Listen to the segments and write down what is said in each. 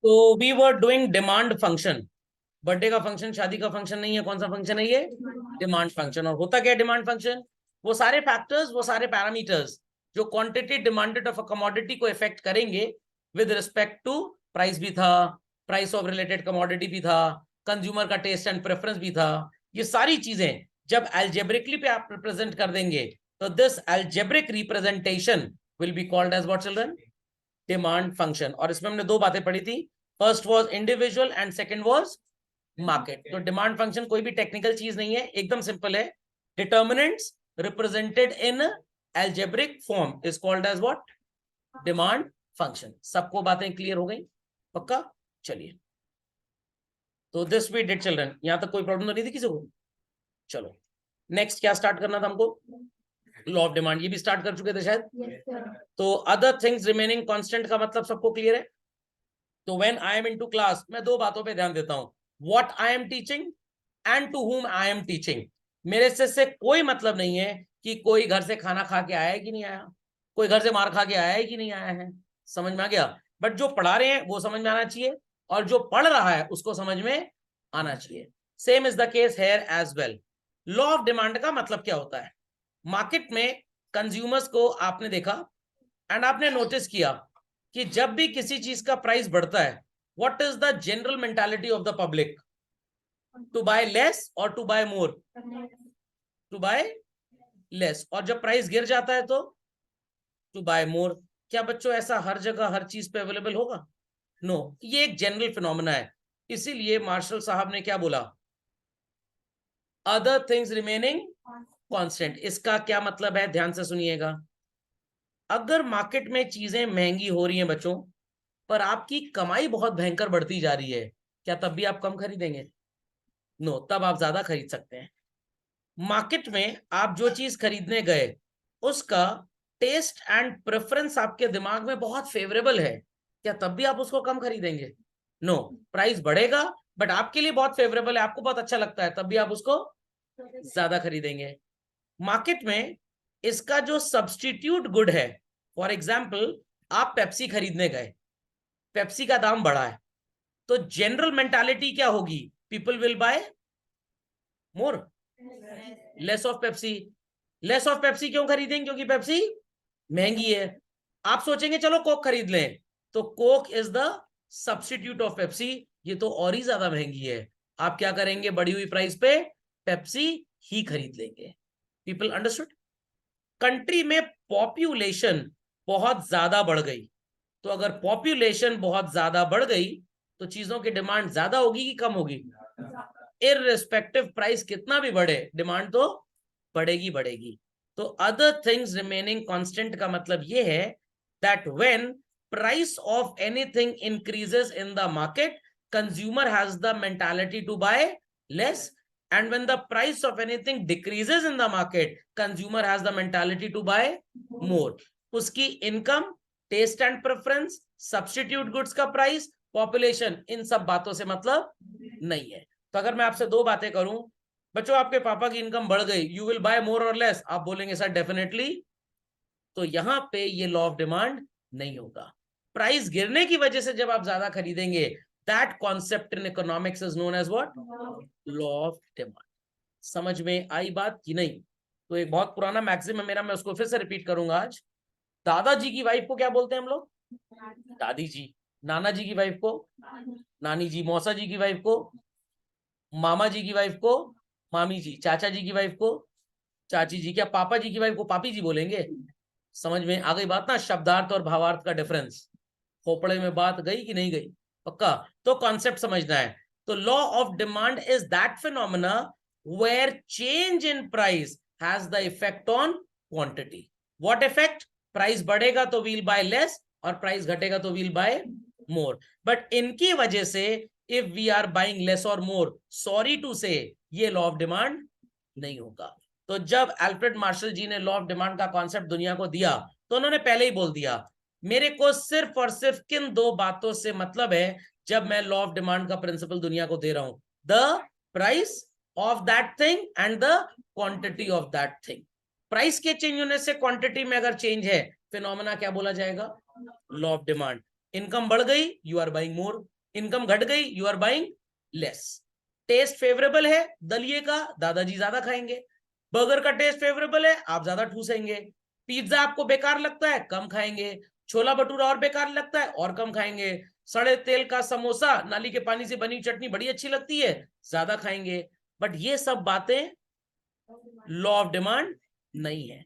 तो we were doing demand function. Birthday का function शादी का फंक्शन नहीं है, कौन सा फंक्शन है ये? Demand function. और होता क्या है डिमांड फंक्शन? वो सारे फैक्टर्स, वो सारे पैरामीटर्स जो quantity demanded of a commodity को इफेक्ट करेंगे विद रिस्पेक्ट टू प्राइस भी था, प्राइस ऑफ रिलेटेड कमोडिटी भी था, कंज्यूमर का टेस्ट एंड प्रेफरेंस भी था। ये सारी चीजें जब एल्जेब्रिकली पे आप रिप्रेजेंट कर देंगे तो this algebraic representation will be called as what children? Demand function. और इसमें हमने दो बातें पढ़ी थी, first was individual and second was market. तो डिमांड फंक्शन कोई भी टेक्निकल चीज नहीं है, एकदम सिंपल है। Determinants represented in algebraic form is called as what? Demand function. सबको बातें क्लियर हो गई? पक्का? चलिए, तो दिस वी डिड चिल्ड्रन। यहां तक कोई प्रॉब्लम तो नहीं थी किसी को? चलो नेक्स्ट क्या स्टार्ट करना था हमको? Law of demand. ये भी स्टार्ट कर चुके थे शायद। तो अदर थिंग्स रिमेनिंग कांस्टेंट का मतलब सबको क्लियर है? तो when I am into class, मैं दो बातों पे ध्यान देता हूं, what I am teaching and to whom I am teaching. मेरे से कोई मतलब नहीं है कि कोई घर से खाना खा के आया है कि नहीं आया, कोई घर से मार खा के आया है कि नहीं आया है। समझ में आ गया? बट जो पढ़ा रहे हैं वो समझ में आना चाहिए, और जो पढ़ रहा है उसको समझ में आना चाहिए। Same is the case here as well. Law of demand का मतलब क्या होता है? मार्केट में कंज्यूमर्स को आपने देखा एंड आपने नोटिस किया कि जब भी किसी चीज का प्राइस बढ़ता है, what is the general mentality of the public? To buy less और to buy more? To buy less. और जब प्राइस गिर जाता है तो टू बाय मोर। क्या बच्चों ऐसा हर जगह हर चीज पे अवेलेबल होगा? नो, ये एक जनरल फिनोमेना है। इसीलिए मार्शल साहब ने क्या बोला? Other things remaining constant. इसका क्या मतलब है, ध्यान से सुनिएगा। अगर मार्केट में चीजें महंगी हो रही हैं बच्चों, पर आपकी कमाई बहुत भयंकर बढ़ती जा रही है, क्या तब भी आप कम खरीदेंगे? नो, तब आप ज्यादा खरीद सकते हैं। मार्केट में आप जो चीज खरीदने गए उसका टेस्ट एंड प्रेफरेंस आपके दिमाग में बहुत फेवरेबल है, क्या तब भी आप उसको कम खरीदेंगे? नो, प्राइस बढ़ेगा बट आपके लिए बहुत फेवरेबल है, आपको बहुत अच्छा लगता है, तब भी आप उसको ज्यादा खरीदेंगे। मार्केट में इसका जो सब्स्टिट्यूट गुड है, फॉर एग्जाम्पल आप पेप्सी खरीदने गए, पेप्सी का दाम बढ़ा है, तो जनरल मेंटालिटी क्या होगी? People will buy more, less of Pepsi. Less of Pepsi क्यों खरीदेंगे? क्योंकि पेप्सी महंगी है। आप सोचेंगे चलो कोक खरीद लें, तो Coke is the substitute of Pepsi, ये तो और ही ज्यादा महंगी है। आप क्या करेंगे? बढ़ी हुई प्राइस पे पेप्सी ही खरीद लेंगे। People understood? कंट्री में पॉपुलेशन बहुत ज्यादा बढ़ गई, तो अगर पॉपुलेशन बहुत ज्यादा बढ़ गई तो चीजों की डिमांड ज्यादा होगी कि कम होगी? इररिस्पेक्टिव प्राइस कितना भी बढ़े, डिमांड तो बढ़ेगी बढ़ेगी। तो अदर थिंग्स रिमेनिंग कांस्टेंट का मतलब ये है that when price of anything increases in the market, consumer has the mentality to buy less, and when the price of anything decreases in the market, consumer has the mentality to buy more. उसकी income, taste and preference, substitute goods का price, population, इन सब बातों से मतलब नहीं है। तो अगर मैं आपसे दो बातें करूं, बच्चों आपके पापा की इनकम बढ़ गई, यू विल बाय मोर और लेस, आप बोलेंगे सर डेफिनेटली। तो यहां पे ये लॉ ऑफ डिमांड नहीं होगा। प्राइस गिरने की वजह से जब आप ज्यादा खरीदेंगे, that concept in economics is known as what? Law of demand. समझ में आई बात कि नहीं? तो एक बहुत पुराना मैक्सिम है मेरा, मैं उसको फिर से रिपीट करूंगा आज। दादाजी की वाइफ को क्या बोलते हैं हम लोग? दादी जी। नाना जी की वाइफ को नानी जी। मौसा जी की वाइफ को मामा जी की वाइफ को मामी जी। चाचा जी की वाइफ को चाची जी। क्या पापा जी की वाइफ को पापी जी बोलेंगे? समझ में आ गई बात ना? शब्दार्थ और भावार्थ का डिफरेंस। खोपड़े में बात गई कि नहीं गई? पक्का? तो कॉन्सेप्ट समझना है। तो law of demand is that phenomena where change in price has the effect on quantity. What effect? Price बढ़ेगा तो वील बाय लेस, और प्राइस घटेगा तो वील बाय मोर। बट इनकी वजह से if we are buying less और more, sorry to से, ये लॉ ऑफ डिमांड नहीं होगा। तो जब अल्फ्रेड मार्शल जी ने लॉ ऑफ डिमांड का कॉन्सेप्ट दुनिया को दिया, तो उन्होंने पहले ही बोल दिया मेरे को सिर्फ और सिर्फ किन दो बातों से मतलब है जब मैं लॉ ऑफ डिमांड का प्रिंसिपल दुनिया को दे रहा हूं? The price of that thing and the quantity of that thing. Price के चेंज होने से क्वांटिटी में अगर चेंज है, फिनोमेना क्या बोला जाएगा? Law of demand. इनकम बढ़ गई, you are buying more, income घट गई, you are buying less. Taste favourable है दलिये का, दादाजी ज्यादा खाएंगे। बर्गर का टेस्ट फेवरेबल है, आप ज्यादा ठूसेंगे। पिज्जा आपको बेकार लगता है, कम खाएंगे। छोला भटूरा और बेकार लगता है, और कम खाएंगे। सड़े तेल का समोसा, नाली के पानी से बनी चटनी बड़ी अच्छी लगती है, ज्यादा खाएंगे। बट ये सब बातें लॉ ऑफ डिमांड नहीं है।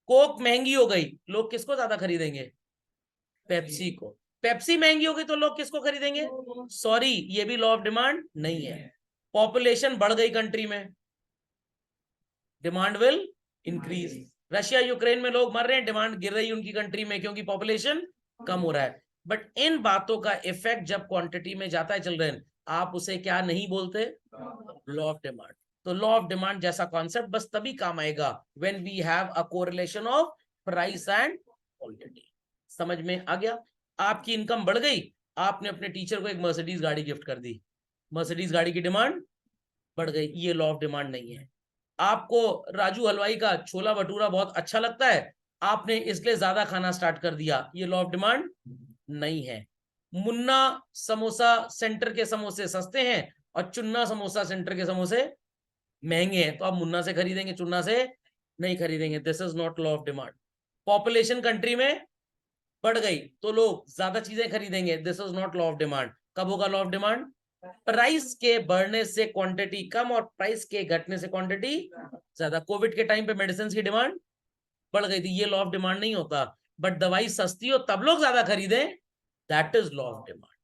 कोक महंगी हो गई, लोग किसको ज्यादा खरीदेंगे? पेप्सी को। पेप्सी महंगी हो गई तो लोग किसको खरीदेंगे? सॉरी, ये भी लॉ ऑफ डिमांड नहीं है। पॉपुलेशन बढ़ गई कंट्री में, demand will increase. Russia Ukraine में लोग मर रहे हैं, डिमांड गिर रही है उनकी कंट्री में, क्योंकि पॉपुलेशन कम हो रहा है। बट इन बातों का इफेक्ट जब क्वांटिटी में जाता है चिल्ड्रन, आप उसे क्या नहीं बोलते? Law of demand. तो लॉ ऑफ डिमांड जैसा कॉन्सेप्ट बस तभी काम आएगा when we have a correlation of price and quantity. समझ में आ गया? आपकी इनकम बढ़ गई, आपने अपने टीचर को एक मर्सिडीज गाड़ी गिफ्ट कर दी, मर्सिडीज गाड़ी की डिमांड बढ़ गई, ये लॉ ऑफ डिमांड नहीं है। आपको राजू हलवाई का छोला भटूरा बहुत अच्छा लगता है, आपने इसलिए ज्यादा खाना स्टार्ट कर दिया, ये लॉ ऑफ डिमांड नहीं है। मुन्ना समोसा सेंटर के समोसे सस्ते हैं और चुन्ना समोसा सेंटर के समोसे महंगे हैं, तो आप मुन्ना से खरीदेंगे, चुन्ना से नहीं खरीदेंगे। This is not law of demand. Population country में बढ़ गई तो लोग ज्यादा चीजें खरीदेंगे, this is not law of demand. कब होगा लॉ ऑफ डिमांड? प्राइस के बढ़ने से क्वांटिटी कम और प्राइस के घटने से क्वांटिटी ज्यादा। कोविड के टाइम पे मेडिसिन की डिमांड बढ़ गई थी, ये लॉ ऑफ डिमांड नहीं होता। बट दवाई सस्ती हो तब लोग ज्यादा खरीदें, that is law of demand.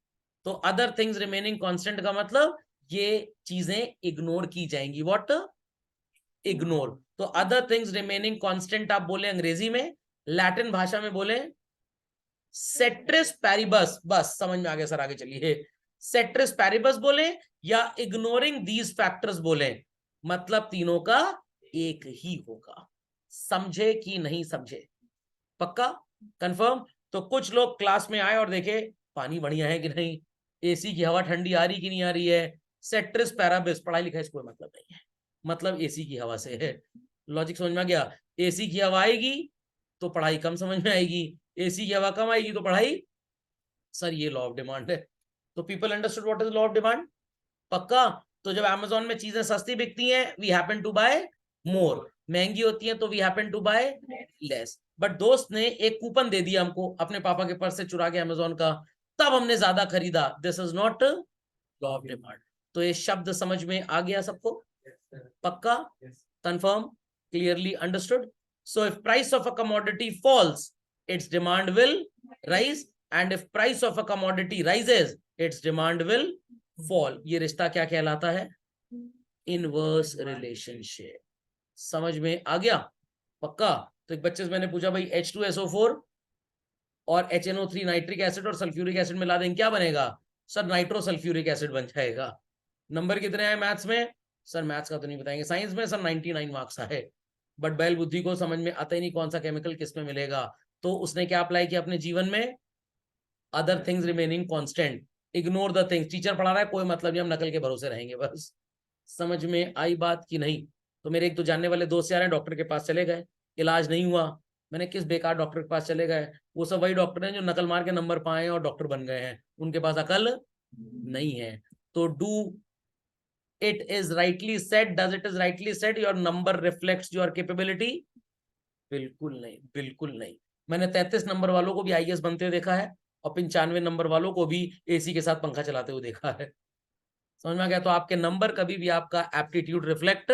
तो अदर थिंग्स रिमेनिंग कांस्टेंट का मतलब ये चीजें इग्नोर की जाएंगी। व्हाट? इग्नोर। तो अदर थिंग्स रिमेनिंग कांस्टेंट आप बोले अंग्रेजी में, लैटिन भाषा में बोले सेट्रिस पैरिबस। बस समझ में आ गया सर, आगे चलिए। सेट्रिस पैरिबस बोले या इग्नोरिंग दीज फैक्टर्स बोले, मतलब तीनों का एक ही होगा। समझे कि नहीं समझे? पक्का? कंफर्म? तो कुछ लोग क्लास में आए और देखे पानी बढ़िया है कि नहीं, एसी की हवा ठंडी आ रही कि नहीं आ रही है। सेट्रिस पैराबिस, पढ़ाई लिखाई से कोई मतलब नहीं है, मतलब एसी की हवा से है। लॉजिक समझ में आ गया? एसी की हवा आएगी तो पढ़ाई कम समझ में आएगी, एसी की हवा कम आएगी तो पढ़ाई। सर ये लॉ ऑफ डिमांड है। तो people understood what is law of demand? पक्का? तो जब अमेजोन में चीजें सस्ती बिकती हैं, we happen to buy more, महंगी होती है तो we happen to buy less. But दोस्त ने एक कूपन दे दिया हमको अपने पापा के पर्स से चुरा के अमेजोन का, तब हमने ज्यादा खरीदा, this is not law of demand. तो ये शब्द समझ में आ गया सबको? पक्का? Confirm? Clearly understood? So if price of a commodity falls, its demand will rise, and if price of a commodity rises, its demand will fall. ये रिश्ता क्या कहलाता है? Inverse relationship. समझ में आ गया? पक्का? तो एक बच्चे से मैंने पूछा भाई H2SO4 और HNO3 नाइट्रिक एसिड और सल्फ्यूरिक एसिड मिला देंगे क्या बनेगा? सर नाइट्रो सल्फ्यूरिक एसिड बन जाएगा। नंबर कितने आए मैथ्स में? सर मैथ्स का तो नहीं बताएंगे। साइंस में सर 99 मार्क्स आए। बट बैल बुद्धि को समझ में आता ही नहीं कौन सा केमिकल किस में मिलेगा, तो उसने क्या अप्लाई किया अपने जीवन में? Other things remaining constant, ignore the things. Teacher पढ़ा रहा है कोई मतलब नहीं, हम नकल के भरोसे रहेंगे बस। समझ में आई बात की नहीं? तो मेरे एक तो जानने वाले दोस्त यार हैं, डॉक्टर के पास चले गए, इलाज नहीं हुआ। मैंने किस बेकार डॉक्टर के पास चले गए? वो सब वही डॉक्टर हैं जो नकल मार के नंबर पाए और डॉक्टर बन गए हैं, उनके पास अकल नहीं है। तो do it is rightly said, does it is rightly said your number reflects your capability? बिल्कुल नहीं, बिल्कुल नहीं। मैंने 33 नंबर वालों को भी आईएएस बनते हुए देखा है और 95 नंबर वालों को भी एसी के साथ पंखा चलाते हुए देखा है। समझ में आ गया? तो आपके नंबर कभी भी आपका एप्टीट्यूड रिफ्लेक्ट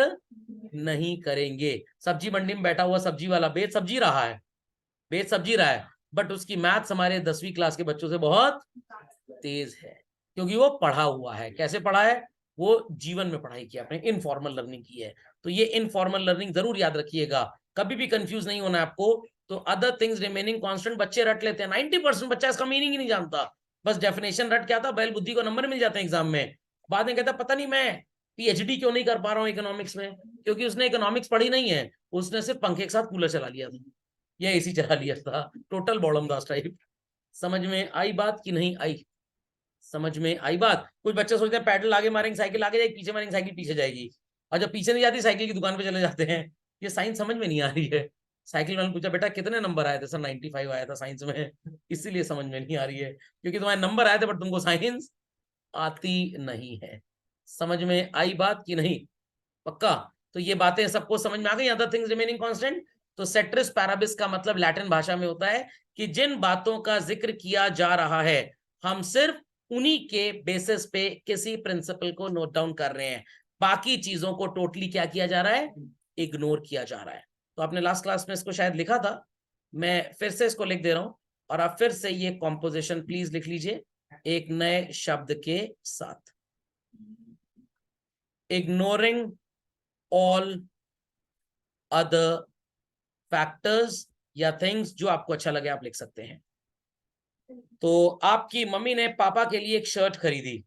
नहीं करेंगे। सब्जी मंडी में बैठा हुआ सब्जी वाला बेच सब्जी रहा है, बेच सब्जी रहा है, बट उसकी मैथ्स हमारे 10वीं क्लास के बच्चों से बहुत तेज है, क्योंकि वो पढ़ा हुआ है। कैसे पढ़ा है? वो जीवन में पढ़ाई की, आपने इनफॉर्मल लर्निंग की है। तो ये इनफॉर्मल लर्निंग जरूर याद रखिएगा, कभी भी कंफ्यूज नहीं होना आपको। तो अदर थिंग्स रिमेनिंग कांस्टेंट बच्चे रट लेते हैं, 90% बच्चा इसका मीनिंग ही नहीं जानता, बस डेफिनेशन रट के आता, बैल बुद्धि को नंबर मिल जाते हैं एग्जाम में। बाद में कहता पता नहीं मैं पीएचडी क्यों नहीं कर पा रहा हूँ इकोनॉमिक्स में, क्योंकि उसने इकोनॉमिक्स पढ़ी नहीं है, उसने सिर्फ पंखे के साथ कूलर चला लिया था या एसी चला लिया था, टोटल बॉडम दास टाइप। समझ में आई बात कि नहीं आई? समझ में आई बात? कुछ बच्चे सोचते हैं पैडल आगे मारेंगे साइकिल आगे जाएगी, पीछे मारेंगे साइकिल पीछे जाएगी, और जब पीछे नहीं जाती साइकिल की दुकान पे चले जाते हैं। ये साइंस समझ में नहीं आ रही है। साइकिल वाले पूछा बेटा कितने नंबर आए थे, सर 95 आया था साइंस में। इसीलिए समझ में नहीं आ रही है, क्योंकि तुम्हारे नंबर आए थे बट तुमको साइंस आती नहीं है। समझ में आई बात कि नहीं? पक्का? तो ये बातें सबको समझ में आ गई। Other things remaining constant. तो सेट्रिस पैराबिस का मतलब लैटिन भाषा में होता है कि जिन बातों का जिक्र किया जा रहा है हम सिर्फ उन्हीं के बेसिस पे किसी प्रिंसिपल को नोट डाउन कर रहे हैं, बाकी चीजों को टोटली क्या किया जा रहा है, इग्नोर किया जा रहा है। तो आपने लास्ट क्लास में इसको शायद लिखा था, मैं फिर से इसको लिख दे रहा हूं, और आप फिर से ये कॉम्पोजिशन प्लीज लिख लीजिए एक नए शब्द के साथ। इग्नोरिंग ऑल अदर फैक्टर्स या थिंग्स, जो आपको अच्छा लगे आप लिख सकते हैं। तो आपकी मम्मी ने पापा के लिए एक शर्ट खरीदी।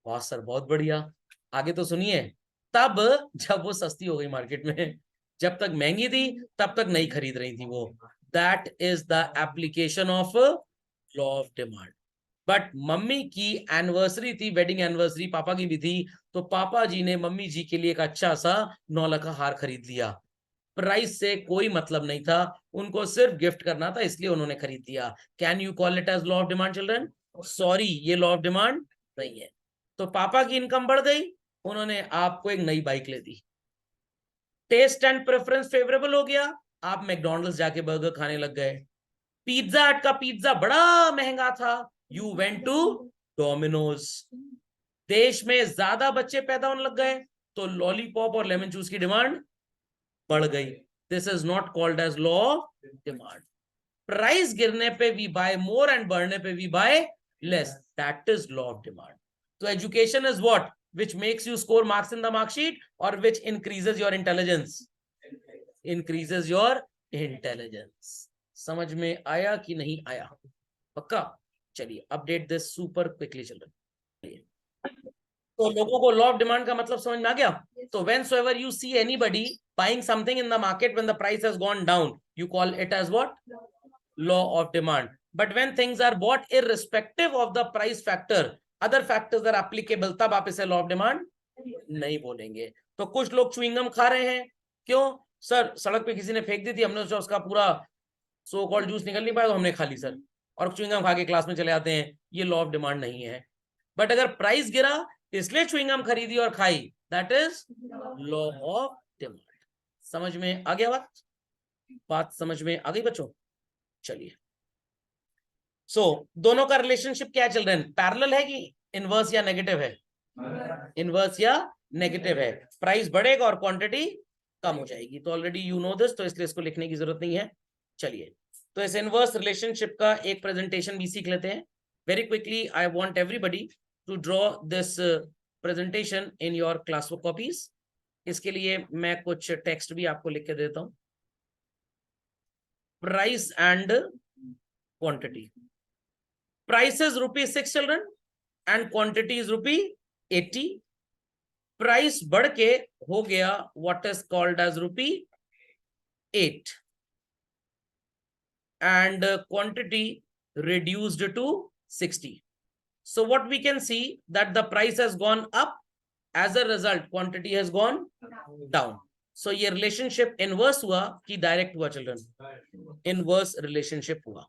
वाह सर बहुत बढ़िया, आगे तो सुनिए। तब जब वो सस्ती हो गई मार्केट में, जब तक महंगी थी तब तक नहीं खरीद रही थी वो। That is the application of law of demand. But mummy की एनिवर्सरी थी, वेडिंग एनिवर्सरी पापा की भी थी, तो पापा जी ने मम्मी जी के लिए एक अच्छा सा 9 लाख का हार खरीद लिया। प्राइस से कोई मतलब नहीं था, उनको सिर्फ गिफ्ट करना था, इसलिए उन्होंने खरीद दिया। Can you call it as law of demand children? Sorry, ये लॉ ऑफ डिमांड नहीं है। तो पापा की इनकम बढ़ गई, उन्होंने आपको एक नई बाइक ले दी। टेस्ट एंड प्रेफरेंस फेवरेबल हो गया, आप मैकडॉनल्ड्स जाके बर्गर खाने लग गए। पिज्जा हट का पिज्जा बड़ा महंगा था, यू वेंट टू डोमिनोज। देश में ज्यादा बच्चे पैदा होने लग गए, तो लॉलीपॉप और लेमन जूस की डिमांड बढ़ गई। This is not called as law of demand. Price गिरने पे वी बाय मोर एंड बढ़ने पे we buy less, that is law of demand. तो education is what which makes you score marks in the mark sheet or which increases your intelligence? Increases your intelligence. समझ में आया कि नहीं आया? पक्का? चलिए update this super quickly children. तो लोगों को लॉ ऑफ डिमांड का मतलब समझ में आ गया? तो whensoever you see anybody buying something in the market when the price has gone down, you call it as what? Law of demand. But when things are bought irrespective of the price factor, other factors are applicable, तब आप इसे law of demand नहीं बोलेंगे। तो कुछ लोग chewing gum खा रहे हैं, क्यों सर? सड़क पे किसी ने फेंक दी थी, हमने सोचा उसका पूरा सो कॉल्ड जूस निकल नहीं पाया तो हमने खा ली सर, और च्युइंगम खा के क्लास में चले आते हैं, ये लॉ ऑफ डिमांड नहीं है। बट अगर प्राइस गिरा इसलिए च्युइंगम खरीदी और खाई, that is law of demand. समझ में आ गया बात समझ में आ गई बच्चों? चलिए, सो दोनों का रिलेशनशिप क्या चल रहा है? पैरेलल है कि इनवर्स या नेगेटिव है? इनवर्स या नेगेटिव है। प्राइस बढ़ेगा और क्वांटिटी कम हो जाएगी। तो ऑलरेडी यू नो दिस, तो इसलिए इसको लिखने की जरूरत नहीं है। चलिए, तो इस इनवर्स रिलेशनशिप का एक प्रेजेंटेशन भी सीख लेते हैं very quickly. I want everybody to draw this presentation in your classwork copies. इसके लिए मैं कुछ टेक्स्ट भी आपको लिख के देता हूं। Price and quantity. Price is ₹6 children and quantity is ₹80। Price बढ़ के हो गया what is called as ₹8 and quantity reduced to 60. So what we can see that the price has gone up, as a result quantity has gone down. So ये relationship inverse हुआ कि direct हुआ children? Inverse relationship हुआ।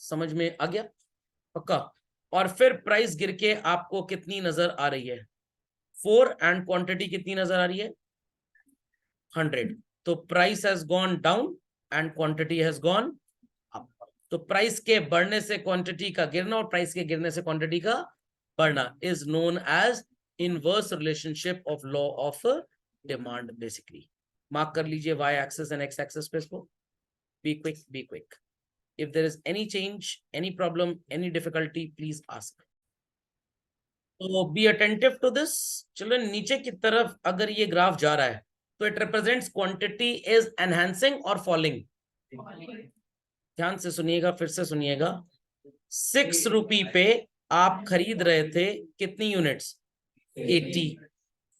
समझ में आ गया? पक्का? और फिर प्राइस गिर के आपको कितनी नजर आ रही है? 4 एंड क्वांटिटी कितनी नजर आ रही है? 100। तो price has gone down and quantity has gone up. तो प्राइस के बढ़ने से क्वांटिटी का गिरना और प्राइस के गिरने से क्वांटिटी का बढ़ना is known as inverse relationship of law of demand. Basically mark कर लीजिए Y axis and X axis पे इसको। Be quick, be quick. If there is any change, any problem, any difficulty, please ask. So be attentive to this. Children, नीचे की तरफ अगर ये graph जा रहा है तो it represents quantity is enhancing or falling. ध्यान से सुनिएगा, फिर से सुनिएगा। 6 रुपए पे आप खरीद रहे थे कितनी यूनिट्स? 80।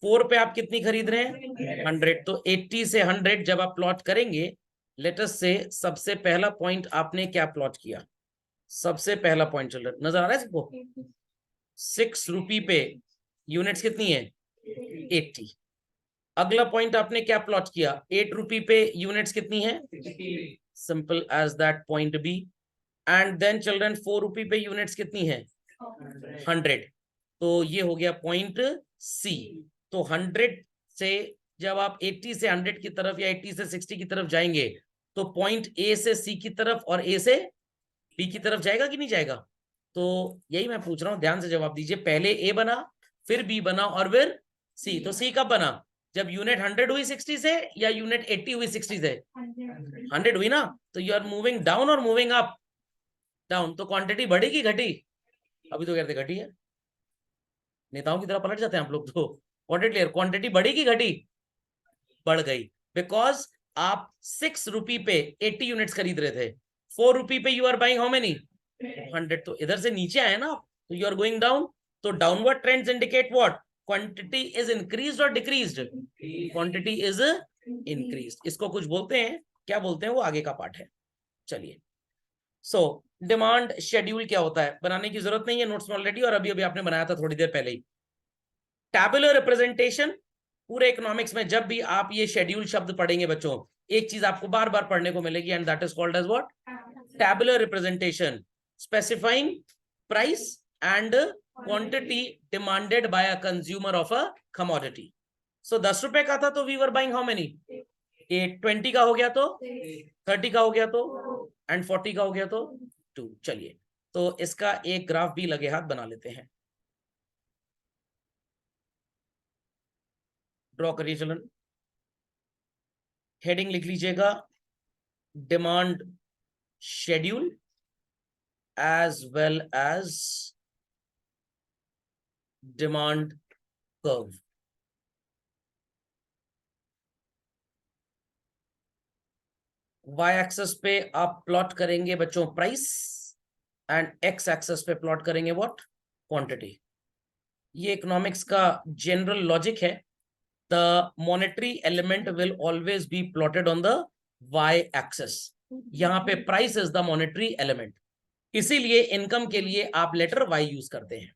4 पे आप कितनी खरीद रहे हैं? 100। तो 80 से 100 जब आप प्लॉट करेंगे, लेटस से सबसे पहला पॉइंट आपने क्या प्लॉट किया? सबसे पहला पॉइंट चल रहा नजर आ रहा है सबको? 6 रुपए पे यूनिट्स कितनी है? 80। अगला पॉइंट आपने क्या प्लॉट किया, 8 रुपी पे यूनिट्स कितनी है, simple as that, point B. And then children 4 rupee पे यूनिट्स कितनी है, 100। तो ये हो गया पॉइंट सी। तो 100 से जब आप 80 से 100 की तरफ या 80 से 60 की तरफ जाएंगे, तो पॉइंट ए से सी की तरफ और ए से बी की तरफ जाएगा कि नहीं जाएगा। तो यही मैं पूछ रहा हूं, ध्यान से जवाब दीजिए। पहले ए बना, फिर बी बना, और फिर सी। तो सी कब बना, जब यूनिट 100 हुई 60 से, या यूनिट 80 हुई 60 से, 100 हुई ना। तो यू आर मूविंग डाउन और मूविंग अप, डाउन। तो क्वांटिटी बढ़ी कि घटी, अभी तो कहते घटी है, नेताओं की तरह पलट जाते हैं आप लोग। तो क्वांटिटी क्वांटिटी बढ़ी कि घटी, बढ़ गई। बिकॉज आप 6 रुपी पे 80 यूनिट्स खरीद रहे थे, 4 रुपी पे you are buying how many, 100। तो इधर से नीचे आए ना, तो यू आर गोइंग डाउन। तो downward trends indicate what, quantity is increased और डिक्रीज्ड, क्वांटिटी इज इंक्रीज्ड। इसको कुछ बोलते हैं, क्या बोलते हैं वो आगे का पार्ट है। चलिए, सो डिमांड शेड्यूल क्या होता है, बनाने की जरूरत नहीं है, नोट्स में ऑलरेडी, और अभी अभी आपने बनाया था थोड़ी देर पहले ही। टैबुलर रिप्रेजेंटेशन, पूरे इकोनॉमिक्स में जब भी आप ये शेड्यूल शब्द पढ़ेंगे बच्चों, एक चीज आपको बार बार पढ़ने को मिलेगी, and that is called as what, tabular representation, specifying price and quantity demanded by a consumer of a commodity. So 10 रुपए का था तो we were buying how many, 20 का हो गया तो 30 का हो गया तो, एंड 40 का हो गया तो 2। चलिए, तो इसका एक ग्राफ भी लगे हाथ बना लेते हैं, ड्रॉ करिए चलन। हेडिंग लिख लीजिएगा, demand schedule as well as demand curve. Y axes पे आप प्लॉट करेंगे बच्चों प्राइस, एंड एक्स एक्सेस पे प्लॉट करेंगे व्हाट, क्वांटिटी। ये इकोनॉमिक्स का जनरल लॉजिक है। The monetary element will always be plotted on the Y axes. यहां पे price is the monetary element, इसीलिए इनकम के लिए आप लेटर वाई यूज करते हैं।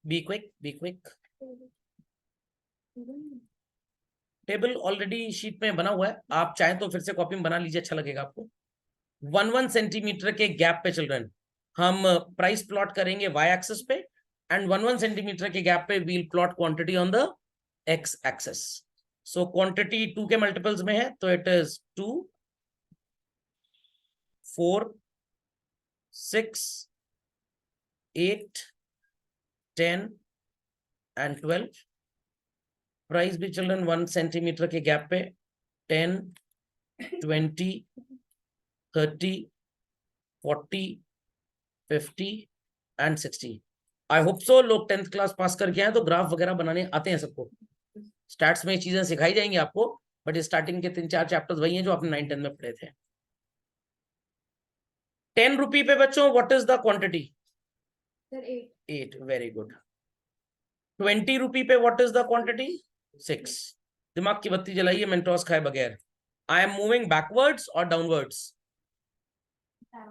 Be quick, be quick. Table already sheet में बना हुआ है, आप चाहें तो फिर से कॉपी में बना लीजिए, अच्छा लगेगा आपको। 1 सेंटीमीटर के गैप पे चिल्ड्रन हम प्राइस प्लॉट करेंगे वाई एक्सेस पे, एंड 1 सेंटीमीटर के गैप पे we'll plot quantity on the X axes. So quantity 2 के मल्टीपल्स में है, तो इट इज 2, 4, 6, 8, 10 एंड 12। प्राइस भी चिल्ड्रन 1 सेंटीमीटर के गैप पे 10, 20, 30, 40, 50 एंड 60। आई होप सो लोग 10th क्लास पास करके आए तो ग्राफ वगैरह बनाने आते हैं सबको। स्टार्ट्स में चीजें सिखाई जाएंगी आपको, बट स्टार्टिंग के 3-4 चैप्टर्स वही हैं जो आपने 9-10 में पढ़े थे। 10 रुपी पे बच्चों what is the quantity, 8, very good. 20 रुपी पे व्हाट इज द क्वांटिटी, 6। दिमाग की बत्ती जलाइए मेंटोस खाए बगैर। आई एम मूविंग बैकवर्ड्स और डाउनवर्ड्स,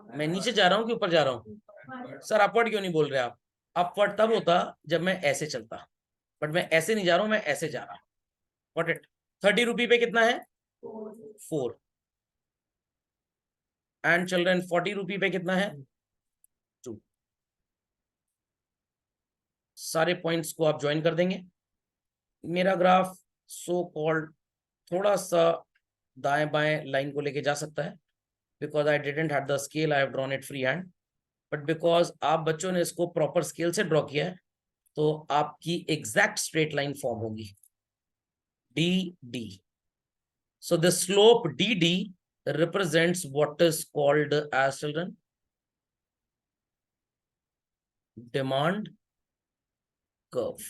मैं नीचे जा रहा हूं कि ऊपर जा रहा हूं। सर अपवर्ड क्यों नहीं बोल रहे आप, अपवर्ड तब होता जब मैं ऐसे चलता, बट मैं ऐसे नहीं जा रहा हूं, मैं ऐसे जा रहा हूं। व्हाट इट, 30 रुपी पे कितना है, 4। एंड चिल्ड्रन 40 रुपी पे कितना है, 2। सारे पॉइंट्स को आप ज्वाइन कर देंगे। मेरा ग्राफ सो कॉल्ड थोड़ा सा दाएं बाएं लाइन को लेके जा सकता है, because I didn't have the scale, I have drawn it free hand, but because आप बच्चों ने इसको प्रॉपर स्केल से ड्रॉ किया है, तो आपकी एग्जैक्ट स्ट्रेट लाइन फॉर्म होगी, D D. So the slope D D represents what is called as children, demand curve.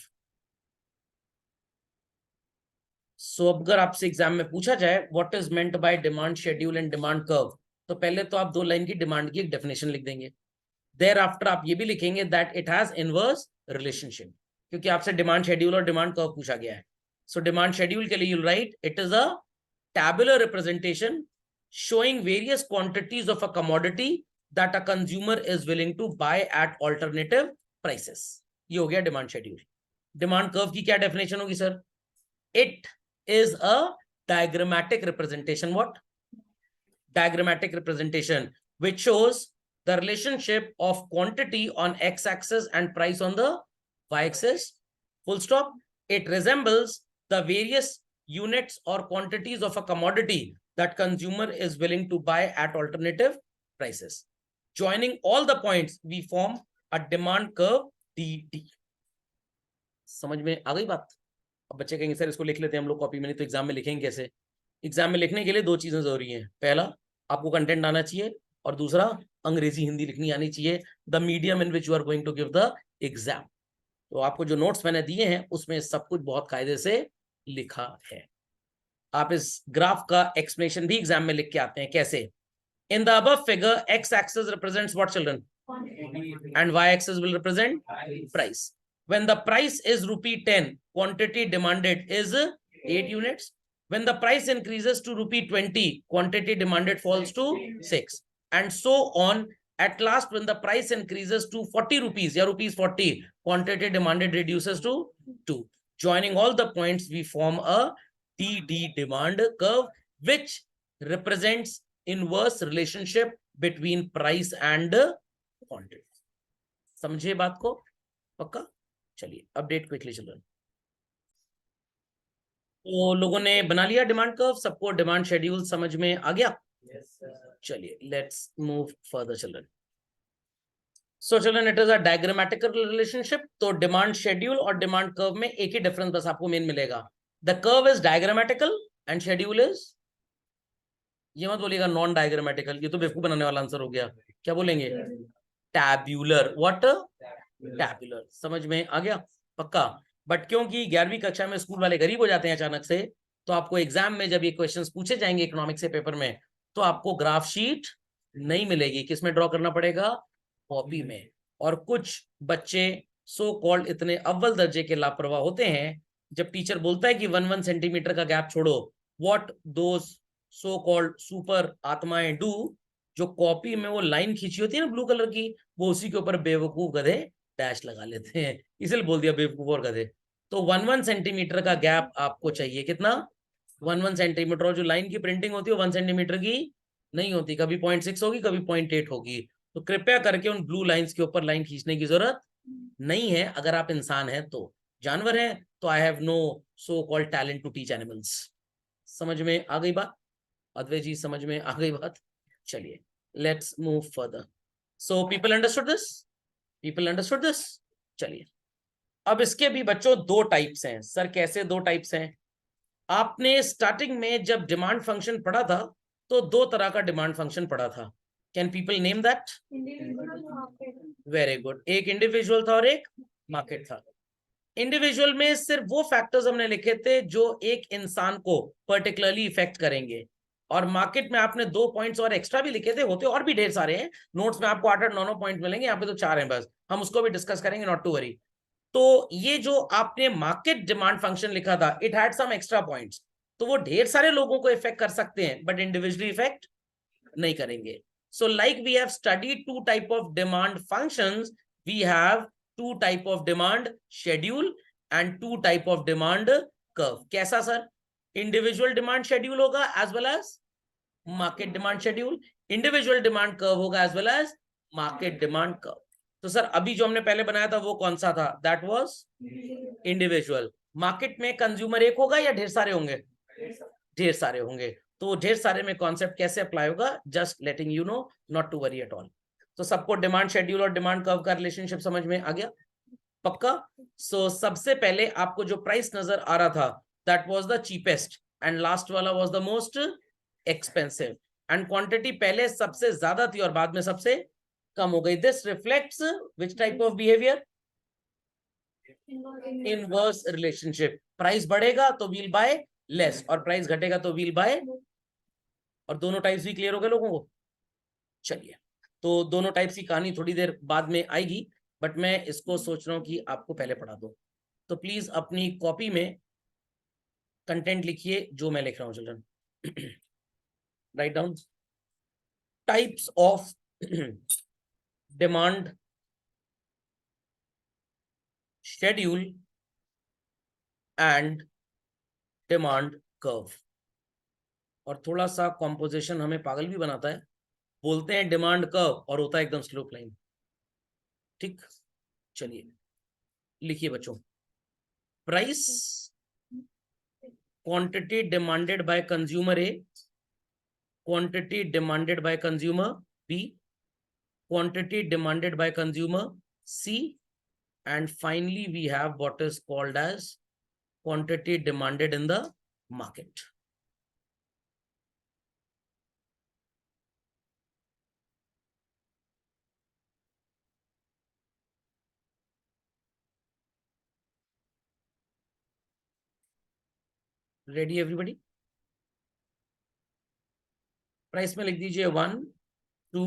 सो अगर आपसे एग्जाम में पूछा जाए what is meant by demand schedule and demand curve, तो पहले तो आप 2 लाइन की डिमांड की एक डेफिनेशन लिख देंगे। देयर आफ्टर आप ये भी लिखेंगे that it has inverse relationship, क्योंकि आपसे डिमांड शेड्यूल और डिमांड कर्व पूछा गया है। सो डिमांड शेड्यूल के लिए you'll right it is a tabular representation showing various quantities of a commodity that a consumer is willing to buy at alternative prices. ये हो गया डिमांड शेड्यूल। डिमांड कर्व की क्या डेफिनेशन होगी sir, it is a diagrammatic representation. What? Diagrammatic representation, which shows the relationship of quantity on x-axis and price on the y-axis. Full stop. It resembles the various units or quantities of a commodity that consumer is willing to buy at alternative prices. Joining all the points, we form a demand curve DD. समझ में आ गई बात? अब बच्चे कहेंगे sir इसको लिख लेते हैं हम लोग कॉपी में, नहीं तो एग्जाम में लिखेंगे कैसे? एग्जाम में लिखने के लिए दो चीजें जरूरी हैं। पहला, आपको कंटेंट आना चाहिए, और दूसरा, अंग्रेजी हिंदी लिखनी आनी चाहिए, the medium in which you are going to give the exam. तो आपको जो नोट्स मैंने दिए हैं उसमें सब कुछ बहुत कायदे से लिखा है। आप इस ग्राफ का एक्सप्लेनेशन भी एग्जाम में लिख के आते हैं। कैसे? In the above figure x axis represents what children? And y-axis will represent price. When the price is ₹10, quantity demanded is 8 units. When the price increases to ₹20, quantity demanded falls to 6, and so on. At last, when the price increases to 40 rupees, या ₹40, quantity demanded reduces to 2. Joining all the points, we form a TD demand curve, which represents inverse relationship between price and quantity. समझे बात को? पक्का? चलिए update quickly children. तो लोगों ने बना लिया डिमांड कर्व, सबको डिमांड शेड्यूल समझ में आ गया? चलिए let's move further children. So children, it is a diagrammatical relationship. तो डिमांड शेड्यूल और डिमांड कर्व में एक ही डिफरेंस बस आपको मेन मिलेगा, the curve is diagrammatical and schedule is, ये मत बोलिएगा नॉन डायग्रामेटिकल, ये तो बेवकूफ बनाने वाला आंसर हो गया। क्या बोलेंगे? टैब्यूलर। व्हाट? टैब्यूलर। समझ में आ गया? पक्का? बट क्योंकि 11वीं कक्षा में स्कूल वाले गरीब हो जाते हैं अचानक से, तो आपको एग्जाम में जब ये क्वेश्चंस पूछे जाएंगे इकोनॉमिक्स के पेपर में, तो आपको ग्राफ शीट नहीं मिलेगी। किसमें ड्रॉ करना पड़ेगा? कॉपी में। और कुछ बच्चे सो कॉल्ड इतने अव्वल दर्जे के लापरवाह होते हैं, जब टीचर बोलता है कि 1 सेंटीमीटर का गैप छोड़ो, what those so called super आत्माएं डू, जो कॉपी में वो लाइन खींची होती है ना ब्लू कलर की, वो उसी के ऊपर बेवकूफ गधे डैश लगा लेते हैं, इसलिए बोल दिया बेवकूफ और गधे। तो 1 सेंटीमीटर का गैप आपको चाहिए। कितना? 1 सेंटीमीटर। और जो लाइन की प्रिंटिंग होती है 1 सेंटीमीटर की नहीं होती, कभी 0.6 होगी, कभी 0.8 होगी। तो कृपया करके उन ब्लू लाइंस के ऊपर लाइन खींचने की जरूरत नहीं है अगर आप इंसान हैं तो। जानवर हैं तो I have no so called talent to teach animals. समझ में आ गई बात? अद्वै जी समझ में आ गई बात? चलिए let's move further. So people understood this? People understood this? चलिए अब इसके भी बच्चों दो टाइप्स हैं। सर कैसे दो टाइप्स हैं? आपने स्टार्टिंग में जब डिमांड फंक्शन पढ़ा था तो दो तरह का डिमांड फंक्शन पढ़ा था। Can people name that? Very good. एक इंडिविजुअल था और एक मार्केट था। इंडिविजुअल में सिर्फ वो फैक्टर्स हमने लिखे थे जो एक इंसान को पर्टिकुलरली इफेक्ट करेंगे, और मार्केट में आपने 2 पॉइंट्स और एक्स्ट्रा भी लिखे थे, होते और भी ढेर सारे हैं। नोट्स में आपको 8-8, 9-9 पॉइंट मिलेंगे, यहाँ पे तो 4 हैं बस, हम उसको भी डिस्कस करेंगे, नॉट टू वरी। तो ये जो आपने मार्केट डिमांड फंक्शन लिखा था, it had some extra points, तो वो ढेर सारे लोगों को इफेक्ट कर सकते हैं बट इंडिविजुअली इफेक्ट नहीं करेंगे। So like we have studied two type of demand functions, we have two type of demand schedule and two type of demand curve. कैसा सर? इंडिविजुअल डिमांड शेड्यूल होगा as well as market demand schedule, individual demand curve होगा as well as market demand curve. तो sir अभी जो हमने पहले बनाया था वो कौन सा था? That was individual. मार्केट में कंज्यूमर एक होगा या ढेर सारे होंगे? ढेर सारे होंगे। तो ढेर सारे में कॉन्सेप्ट कैसे अप्लाई होगा, just letting you know, not to worry at all. तो सबको डिमांड शेड्यूल और डिमांड कर्व का रिलेशनशिप समझ में आ गया? पक्का? सो सबसे पहले आपको जो प्राइस नजर आ रहा था that was the cheapest and last वाला was the most expensive, and quantity पहले सबसे ज्यादा थी और बाद में सबसे कम हो गई। This reflects which type of behaviour? Inverse relationship. Price बढ़ेगा तो वील बाय लेस, और प्राइस घटेगा तो वील बाय, और दोनों टाइप्स भी क्लियर हो गए लोगों को? चलिए, तो दोनों टाइप्स की कहानी थोड़ी देर बाद में आएगी, बट मैं इसको सोच रहा हूं कि आपको पहले पढ़ा दूं। तो प्लीज अपनी कॉपी में कंटेंट लिखिए जो मैं लिख रहा हूं children. Write down types of demand schedule and demand curve. और थोड़ा सा कॉम्पोजिशन हमें पागल भी बनाता है, बोलते हैं डिमांड कर्व और होता है एकदम स्लोप लाइन। ठीक, चलिए लिखिए बच्चों, price quantity demanded by consumer A, quantity demanded by consumer B, quantity demanded by consumer C, and finally we have what is called as quantity demanded in the market. Ready everybody? Price में लिख दीजिए 1 2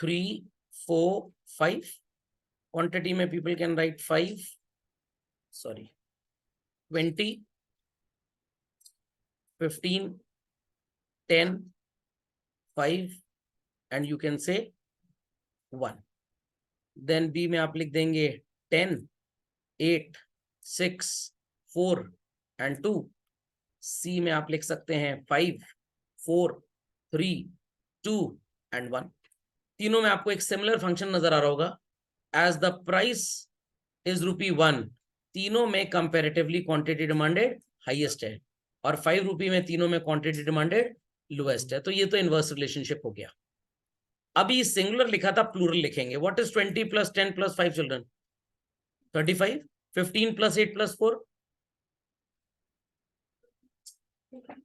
3 4 5. Quantity में people can write 5, sorry 20, 15, 10, 5 and you can say 1. Then B में आप लिख देंगे 10, 8, 6, 4 and 2. C में आप लिख सकते हैं 5, 4, 3, 2 and 1. तीनों में आपको एक सिमिलर फंक्शन नजर आ रहा होगा। एज द प्राइस इज ₹1, तीनों में कंपैरेटिवली क्वांटिटी डिमांडेड हाईएस्ट है, और 5 रुपये में तीनों में क्वांटिटी डिमांडेड लोएस्ट है। तो ये तो इनवर्स रिलेशनशिप हो गया। अभी सिंगुलर लिखा था, प्लूरल लिखेंगे। What is 20 + 10 + 5 children? 35. 15 + 8 + 4.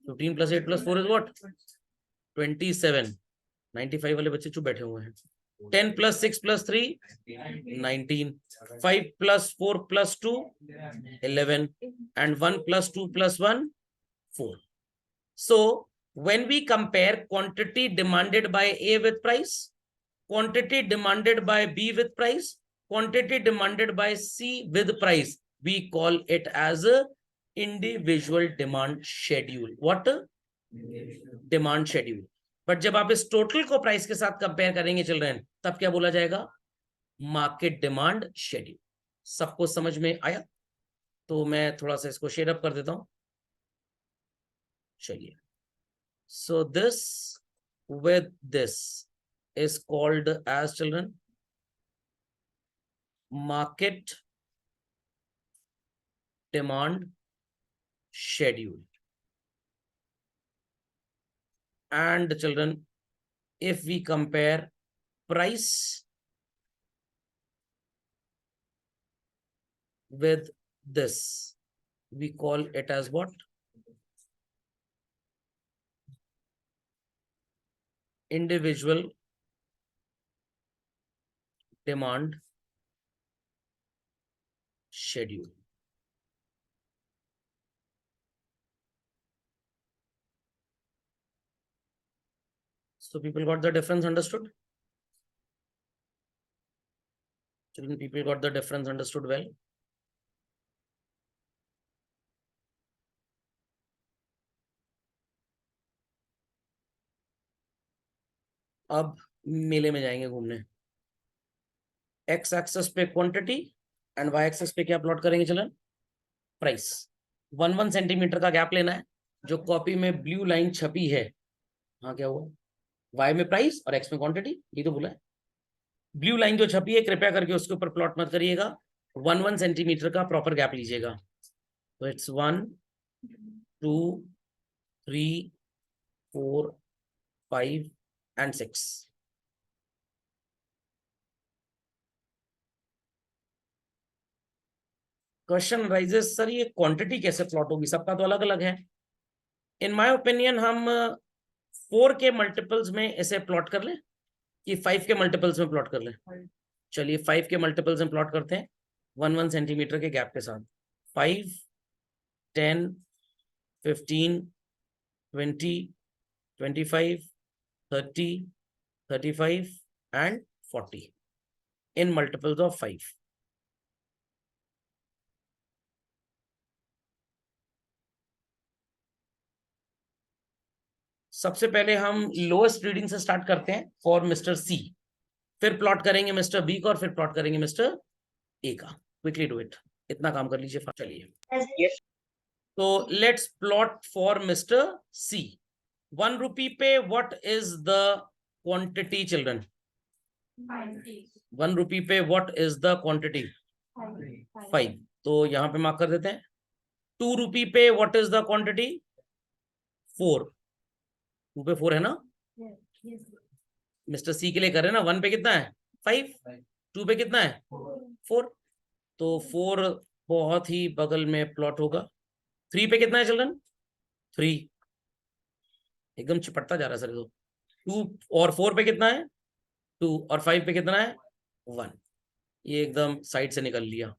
15 + 8 + 4 is what? 27. 95 वाले बच्चे चुप बैठे हुए हैं। 10 + 6 + 3 19. 5 + 4 + 2 11, and 1 + 2 + 1 4. So when we compare quantity demanded by A with price, quantity demanded by B with price, quantity demanded by C with price, we call it as a individual demand schedule. What? Demand schedule. But जब आप इस total को price के साथ compare करेंगे children, तब क्या बोला जाएगा? Market demand schedule. सबको समझ में आया? तो मैं थोड़ा सा इसको शेड अप कर देता हूं। चलिए, so this with this is called as children market demand schedule. And children, if we compare price with this, we call it as what? Individual demand schedule. So people got the difference understood? Children, people got the difference understood well? अब मेले में जाएंगे घूमने। X axes पे quantity and Y axes पे क्या plot करेंगे चलन? प्राइस। 1 सेंटीमीटर का गैप लेना है। जो कॉपी में ब्लू लाइन छपी है, हाँ क्या हुआ? वाई में प्राइस और एक्स में क्वांटिटी, ये तो बोला है। ब्लू लाइन जो छपी है कृपया करके उसके ऊपर प्लॉट मत करिएगा, 1 सेंटीमीटर का प्रॉपर गैप लीजिएगा। तो it's 1 2 3 4 5 and 6. Question rises, sir ये क्वांटिटी कैसे प्लॉट होगी? सबका तो अलग अलग है। इन माय ओपिनियन हम 4 के मल्टीपल्स में इसे प्लॉट कर लें कि 5 के मल्टीपल्स में प्लॉट कर लें? चलिए 5 के मल्टीपल्स में प्लॉट करते हैं 1 सेंटीमीटर के गैप के साथ। 5, 10, 15, 20, 25, 30, 35 and 40 in multiples of 5. सबसे पहले हम लोएस्ट रीडिंग से स्टार्ट करते हैं फॉर मिस्टर सी, फिर प्लॉट करेंगे मिस्टर बी का, और फिर प्लॉट करेंगे मिस्टर ए का। क्विकली डू इट, इतना काम कर लीजिए। चलिए, तो let's plot for mister C. 1 rupee पे what is the quantity, children? 1 rupee पे what is the quantity? 5. तो यहाँ पे मार्क कर देते हैं. 2 rupee पे what is the quantity? 4. 2 पे 4 है ना? मिस्टर सी के लिए कर रहे हैं ना. 1 पे कितना है? 5. 2 पे कितना है? 4. तो 4 बहुत ही बगल में प्लॉट होगा. 3 पे कितना है चिल्ड्रन? 3. एकदम चिपटता जा रहा है सर. तो 2 और 4 पे कितना है? 2 और 5 पे कितना है? 1. ये एकदम साइड से निकल लिया.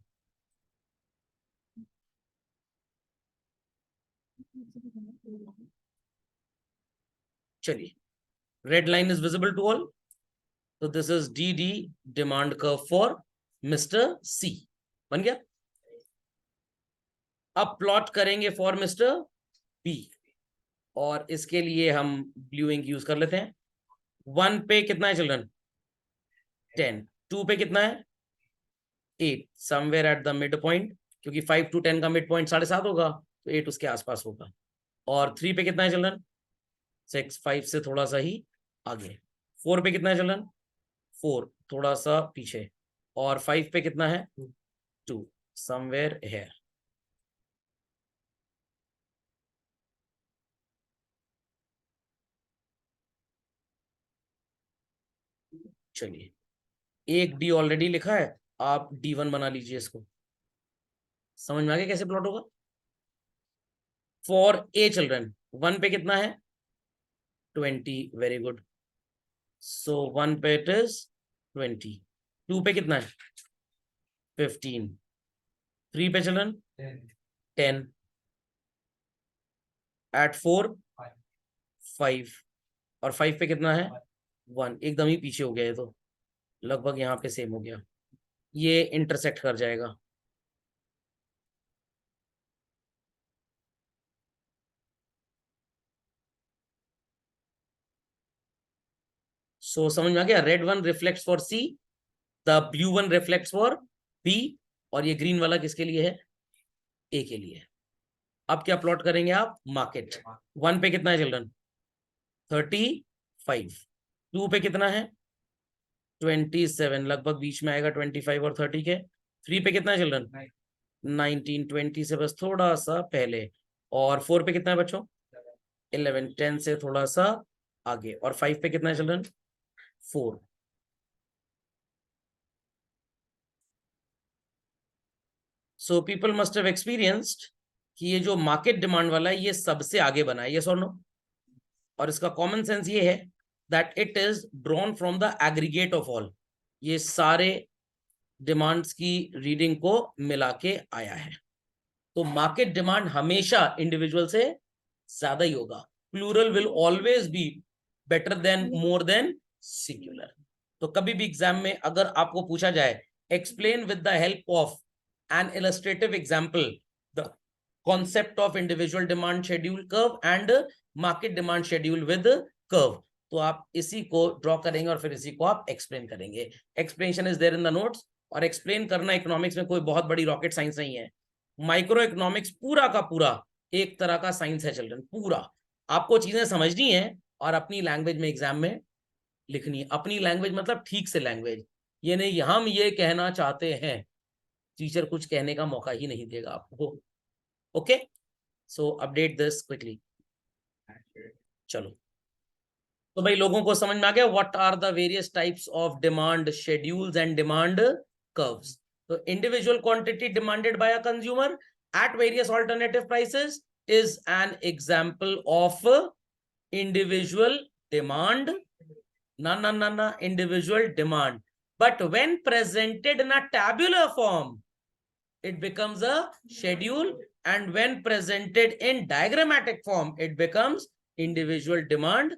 चलिए, red line is visible to all. तो this is D D demand curve for mister C. बन गया. अब प्लॉट करेंगे फॉर मिस्टर बी, और इसके लिए हम ब्लू इंक यूज कर लेते हैं. 1 पे कितना है चिल्ड्रन? 10. 2 पे कितना है? 8. Somewhere at the mid point, क्योंकि 5 to 10 का मिड पॉइंट 7.5 होगा, तो 8 उसके आसपास होगा. और 3 पे कितना है चिल्ड्रन? 6. 5 से थोड़ा सा ही आगे. 4 पे कितना है चिल्ड्रन? 4 थोड़ा सा पीछे. और 5 पे कितना है? 2. Somewhere here. चलिए, एक डी ऑलरेडी लिखा है, आप D1 बना लीजिए इसको. समझ में आ गया कैसे प्लॉट होगा? फॉर ए चिल्ड्रन 1 पे कितना है? 20. Very good. सो 1 पे इट इज 20. 2 पे कितना है? 15. 3 पे चिल्ड्रन? 10. एट 4? 5. और 5 पे कितना है? 1. एकदम ही पीछे हो गया ये तो. लगभग यहाँ पे सेम हो गया. ये इंटरसेक्ट कर जाएगा. सो समझ में आ गया. Red one reflects for C, the blue one reflects for B, और ये ग्रीन वाला किसके लिए है? ए के लिए. अब क्या प्लॉट करेंगे आप? मार्केट. 1 पे कितना है चिल्ड्रन? 35. 2 पे कितना है? 27. लगभग बीच में आएगा 25 और 30 के. 3 पे कितना है चिल्ड्रन? 19. 20 से बस थोड़ा सा पहले. और 4 पे कितना है बच्चों? 11. 10 से थोड़ा सा आगे. और 5 पे कितना है children? 4. So people must have experienced कि ये जो मार्केट डिमांड वाला है ये सबसे आगे बना है. यस और नो? और इसका कॉमन सेंस ये है that it is drawn from the aggregate of all. ये सारे डिमांड्स की रीडिंग को मिला के आया है. तो मार्केट डिमांड हमेशा इंडिविजुअल से ज्यादा ही होगा. Plural will always be better than more than singular. तो कभी भी एग्जाम में अगर आपको पूछा जाए explain with the help of an illustrative example the concept of individual demand schedule curve and market demand schedule with curve, तो आप इसी को ड्रॉ करेंगे और फिर इसी को आप एक्सप्लेन करेंगे. Explanation is there in the notes. और एक्सप्लेन करना इकोनॉमिक्स में कोई बहुत बड़ी रॉकेट साइंस नहीं है. माइक्रो इकोनॉमिक्स पूरा का पूरा एक तरह का साइंस है चिल्ड्रन. पूरा आपको चीजें समझनी है और अपनी लैंग्वेज में एग्जाम में लिखनी है. अपनी लैंग्वेज मतलब ठीक से लैंग्वेज. ये नहीं हम ये कहना चाहते हैं, टीचर कुछ कहने का मौका ही नहीं देगा आपको. Okay, so update this quickly. चलो, तो भाई लोगों को समझ में आ गया what are the various types of demand schedules and demand curves. तो individual quantity demanded by a consumer at various alternative prices is an example of individual demand. Na, individual demand. But when presented in a tabular form, it becomes a schedule, and when presented in diagrammatic form, it becomes individual demand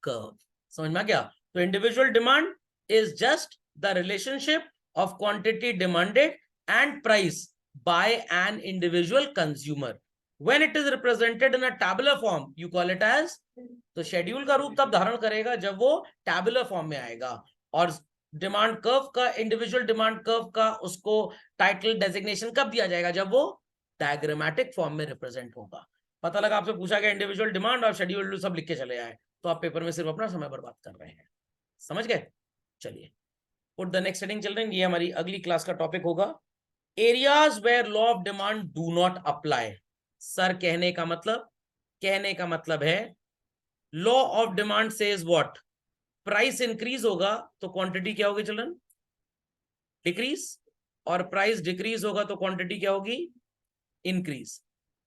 curve. समझ में आ गया? तो individual demand is just the relationship of quantity demanded and price by an individual consumer. When it is represented in a tabular form, you call it as, तो schedule का रूप तब धारण करेगा जब वो टैबुलर फॉर्म में आएगा. और डिमांड कर्व का, इंडिविजुअल डिमांड कर्व का उसको टाइटल डेजिग्नेशन कब दिया जाएगा? जब वो डायग्रामेटिक फॉर्म में रिप्रेजेंट होगा। पता लगा आपसे पूछा गया इंडिविजुअल डिमांड और शेड्यूल सब लिख के चले आए, तो आप पेपर में सिर्फ अपना समय बर्बाद कर रहे हैं। समझ गए? चलिए, put the next heading children. ये हमारी अगली क्लास का टॉपिक होगा, areas where law of demand do not apply. Sir कहने का मतलब है law of demand says what, price increase होगा तो क्वांटिटी क्या होगी चिल्ड्रन? डिक्रीज। और प्राइस डिक्रीज होगा तो क्वांटिटी क्या होगी? Increase.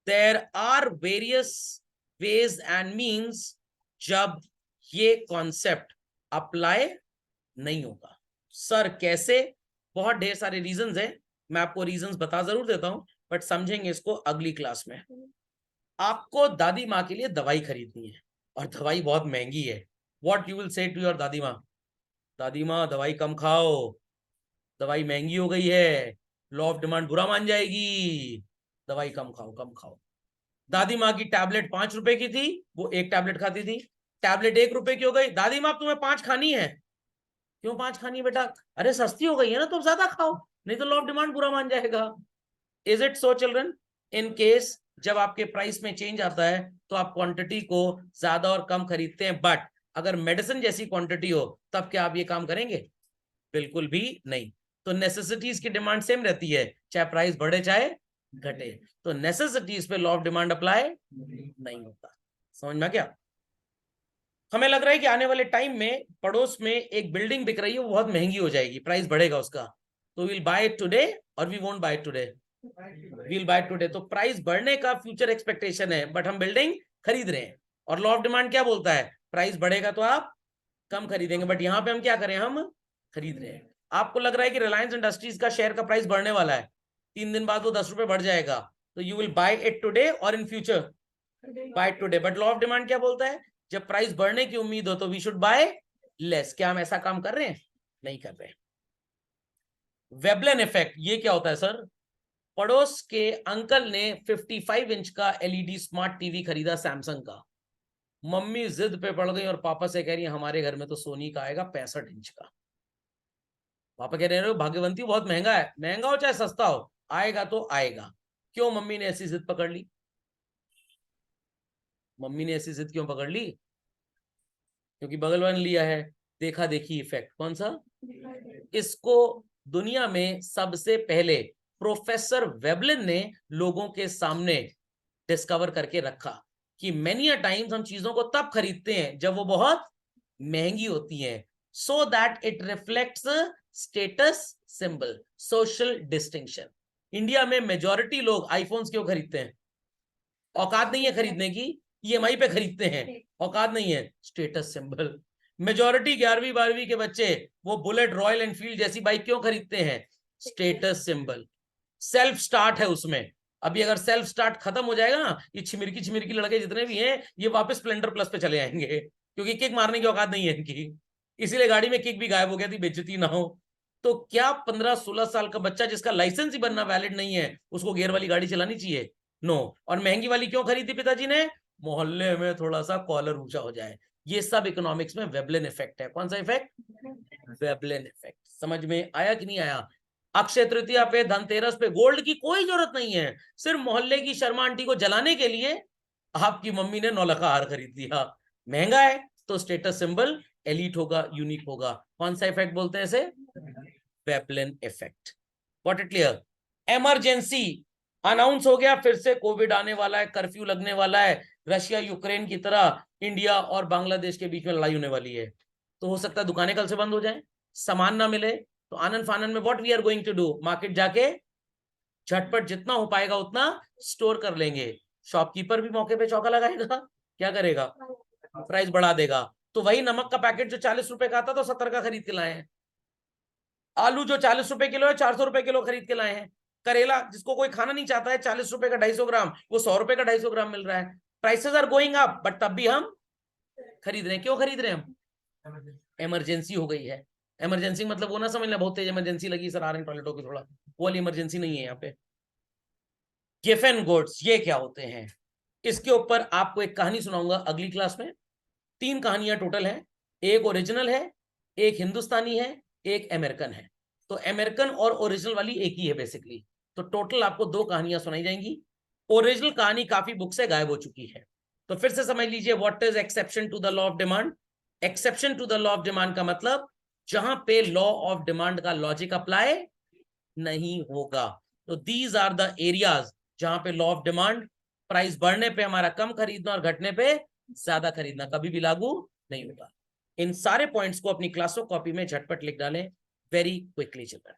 There are various ways and means जब ये कॉन्सेप्ट अप्लाई नहीं होगा। सर कैसे? बहुत ढेर सारे रीजंस हैं, मैं आपको रीजंस बता जरूर देता हूं, बट समझेंगे इसको अगली क्लास में। आपको दादी माँ के लिए दवाई खरीदनी है और दवाई बहुत महंगी है। What you will say to your दादी माँ? दादी माँ दवाई कम खाओ, दवाई महंगी हो गई है, लॉ ऑफ डिमांड बुरा मान जाएगी, दवाई कम खाओ कम खाओ। दादी माँ की टैबलेट 5 रुपए की थी, वो एक टैबलेट खाती थी, टैबलेट 1 रुपए की हो गई, दादी माँ तुम्हें 5 खानी है। क्यों 5 खानी है बेटा? अरे सस्ती हो गई है ना, तो ज्यादा खाओ, नहीं तो लॉ ऑफ डिमांड बुरा मान जाएगा। Is it so children? In case जब आपके प्राइस में चेंज आता है तो आप क्वांटिटी को ज्यादा और कम खरीदते हैं, बट अगर मेडिसिन जैसी क्वांटिटी हो तब क्या आप ये काम करेंगे? बिल्कुल भी नहीं। तो नेसेसिटीज की डिमांड सेम रहती है, चाहे प्राइस बढ़े चाहे घटे। तो नेसेसिटीज पे लॉ ऑफ डिमांड अप्लाई नहीं होता। समझ में क्या? हमें लग रहा है कि आने वाले टाइम में पड़ोस में एक बिल्डिंग बिक रही है, वो बहुत महंगी हो जाएगी, प्राइस बढ़ेगा उसका, तो विल बाय इट टुडे और we won't buy it today, will buy today. तो प्राइस बढ़ने का फ्यूचर एक्सपेक्टेशन है, बट हम बिल्डिंग खरीद रहे हैं, और लॉ ऑफ डिमांड क्या बोलता है? प्राइस बढ़ेगा तो आप कम खरीदेंगे, बट यहां पे हम क्या करें? हम खरीद रहे हैं। आपको लग रहा है कि रिलायंस इंडस्ट्रीज का शेयर का प्राइस बढ़ने वाला है, 3 दिन बाद वो 10 रुपए बढ़ जाएगा, तो you will buy it today और in future buy today. But law of demand क्या बोलता है? जब प्राइस बढ़ने की उम्मीद हो तो वी शुड बाय लेस। क्या हम ऐसा काम कर रहे हैं? नहीं कर रहे। वेबलेन इफेक्ट, ये क्या होता है सर? पड़ोस के अंकल ने 55 इंच का एलईडी स्मार्ट टीवी खरीदा सैमसंग का, मम्मी जिद पे पड़ गई और पापा से कह रही है हमारे घर में तो सोनी का आएगा 65 इंच का। पापा कह रहे हैं भाग्यवंती बहुत महंगा है, महंगा हो चाहे सस्ता हो, आएगा तो आएगा। क्यों मम्मी ने ऐसी जिद पकड़ ली? मम्मी ने ऐसी जिद क्यों पकड़ ली? क्योंकि बगल वाले ने लिया है। देखा देखी इफेक्ट। कौन सा? इसको दुनिया में सबसे पहले प्रोफेसर वेबलिन ने लोगों के सामने डिस्कवर करके रखा कि मेनी अ टाइम्स हम चीजों को तब खरीदते हैं जब वो बहुत महंगी होती हैं, so that it reflects status symbol, social distinction. India में मेजॉरिटी लोग आईफोन्स क्यों खरीदते हैं? औकात नहीं है खरीदने की, ईएमआई पे खरीदते हैं, औकात नहीं है, स्टेटस सिंबल। मेजॉरिटी 11वीं 12वीं के बच्चे वो बुलेट रॉयल एनफील्ड जैसी बाइक क्यों खरीदते हैं? Status symbol. सेल्फ स्टार्ट है उसमें। अभी अगर सेल्फ स्टार्ट खत्म हो जाएगा ना, ये छिमिरकी लड़के जितने भी हैं ये वापस स्प्लेंडर प्लस पे चले आएंगे, क्योंकि किक मारने की औकात नहीं है इनकी, इसीलिए गाड़ी में किक भी गायब हो गया थी, बेइज्जती ना हो। तो क्या 15-16 साल का बच्चा जिसका लाइसेंस ही बनना वैलिड नहीं है उसको गियर वाली गाड़ी चलानी चाहिए? नो। और महंगी वाली क्यों खरीदी पिताजी ने? मोहल्ले में थोड़ा सा कॉलर ऊंचा हो जाए। ये सब इकोनॉमिक्स में वेबलिन इफेक्ट है। कौन सा इफेक्ट? Veblen effect. समझ में आया कि नहीं आया? अक्षय तृतीया पे, धनतेरस पे गोल्ड की कोई जरूरत नहीं है, सिर्फ मोहल्ले की शर्मा आंटी को जलाने के लिए आपकी मम्मी ने 9 लाख का हार खरीद दिया। महंगा है तो स्टेटस सिंबल एलीट होगा, यूनिक होगा। कौन सा इफेक्ट बोलते हैं इसे? Veblen effect. What it clear? Emergency announce हो गया, फिर से कोविड आने वाला है, कर्फ्यू लगने वाला है, रशिया यूक्रेन की तरह इंडिया और बांग्लादेश के बीच में लड़ाई होने वाली है, तो हो सकता है दुकानें कल से बंद हो जाएं, सामान ना मिले, तो आनंद फानन में what we are going to do, market जाके झटपट जितना हो पाएगा उतना स्टोर कर लेंगे। शॉपकीपर भी मौके पे चौका लगाएगा, क्या करेगा? प्राइस बढ़ा देगा। तो वही नमक का पैकेट जो 40 रुपए का आता तो 70 का खरीद के लाए हैं, आलू जो 40 रुपए किलो है 400 रुपए किलो खरीद के लाए हैं, करेला जिसको कोई खाना नहीं चाहता है 40 रुपए का 250 ग्राम, वो 100 रुपए का 250 ग्राम मिल रहा है। Prices are going up, but तब भी हम खरीद रहे हैं। क्यों खरीद रहे हैं हम? इमरजेंसी हो गई है। इमरजेंसी मतलब वो ना समझना बहुत तेज इमरजेंसी लगी सर, आ रहे हैं टॉयलेटों की, थोड़ा वो वाली इमरजेंसी नहीं है यहाँ पे। गिफन गुड्स ये क्या होते हैं? इसके ऊपर आपको एक कहानी सुनाऊंगा अगली क्लास में। 3 कहानियां टोटल हैं, एक ओरिजिनल है, एक हिंदुस्तानी है, एक अमेरिकन है। तो अमेरिकन और ओरिजिनल वाली एक ही है बेसिकली, तो टोटल आपको 2 कहानियां सुनाई जाएंगी। ओरिजिनल कहानी काफी बुक से गायब हो चुकी है। तो फिर से समझ लीजिए, what is exception to the law of demand. Exception to the law of demand का मतलब जहां पे लॉ ऑफ डिमांड का लॉजिक अप्लाई नहीं होगा। तो दीज आर द एरियाज जहां पे लॉ ऑफ डिमांड प्राइस बढ़ने पे हमारा कम खरीदना और घटने पे ज्यादा खरीदना कभी भी लागू नहीं होगा। इन सारे पॉइंट्स को अपनी क्लासों कॉपी में झटपट लिख डालें, वेरी क्विकली चिल्ड्रन।